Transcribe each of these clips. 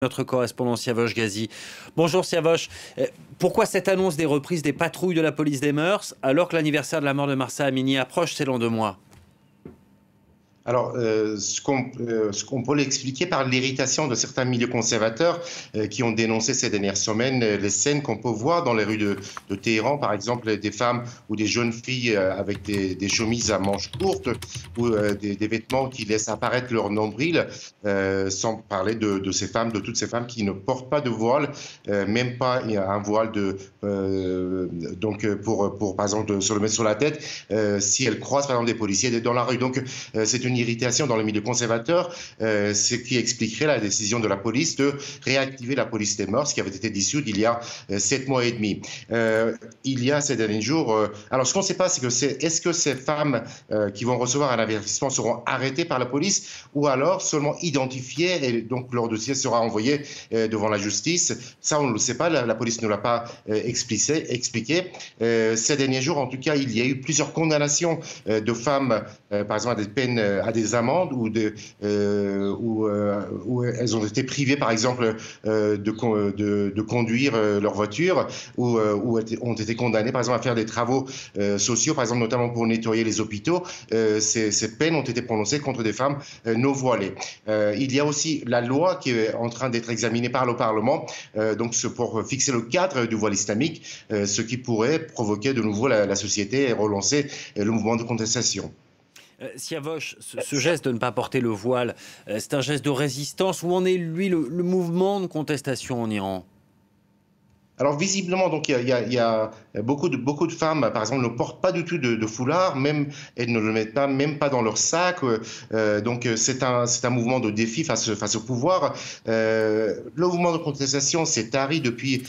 Notre correspondant Siavosh Ghazi. Bonjour Siavosh. Pourquoi cette annonce des reprises des patrouilles de la police des mœurs alors que l'anniversaire de la mort de Mahsa Amini approche, c'est dans 2 mois? Alors, ce qu'on peut l'expliquer par l'irritation de certains milieux conservateurs qui ont dénoncé ces dernières semaines les scènes qu'on peut voir dans les rues de Téhéran, par exemple des femmes ou des jeunes filles avec des chemises à manches courtes ou des vêtements qui laissent apparaître leur nombril, sans parler de ces femmes, de toutes ces femmes qui ne portent pas de voile, même pas un voile pour par exemple se le mettre sur la tête si elles croisent par exemple des policiers dans la rue. Donc c'est une irritation dans le milieu conservateur, ce qui expliquerait la décision de la police de réactiver la police des mœurs, qui avait été dissoute il y a 7 mois et demi. Il y a ces derniers jours... alors, ce qu'on ne sait pas, c'est que est-ce que ces femmes qui vont recevoir un avertissement seront arrêtées par la police ou alors seulement identifiées et donc leur dossier sera envoyé devant la justice? Ça, on ne le sait pas. La police ne l'a pas expliqué. Ces derniers jours, en tout cas, il y a eu plusieurs condamnations de femmes, par exemple, à des peines, à des amendes où elles ont été privées, par exemple, de conduire leur voiture ou ont été condamnées, par exemple, à faire des travaux sociaux, par exemple, notamment pour nettoyer les hôpitaux. Ces peines ont été prononcées contre des femmes non voilées. Il y a aussi la loi qui est en train d'être examinée par le Parlement, donc pour fixer le cadre du voile islamique, ce qui pourrait provoquer de nouveau la société et relancer le mouvement de contestation. Siavosh, ce geste de ne pas porter le voile, c'est un geste de résistance. Où en est, lui, le mouvement de contestation en Iran? Alors visiblement, donc il y a beaucoup de femmes, par exemple, ne portent pas du tout de foulard, même elles ne le mettent pas, même pas dans leur sac. Donc c'est un mouvement de défi face au pouvoir. Le mouvement de contestation s'est tari depuis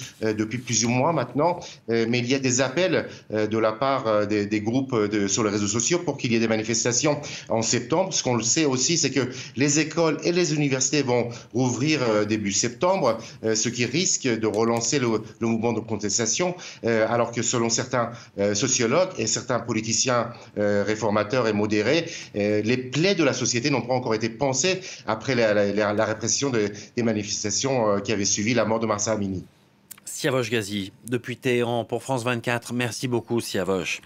plusieurs mois maintenant, mais il y a des appels de la part des groupes sur les réseaux sociaux pour qu'il y ait des manifestations en septembre. Ce qu'on le sait aussi, c'est que les écoles et les universités vont rouvrir début septembre, ce qui risque de relancer le mouvement de contestation, alors que selon certains sociologues et certains politiciens réformateurs et modérés, les plaies de la société n'ont pas encore été pensées après la répression des manifestations qui avaient suivi la mort de Mahsa Amini. Siavosh Ghazi, depuis Téhéran pour France 24. Merci beaucoup, Siavosh.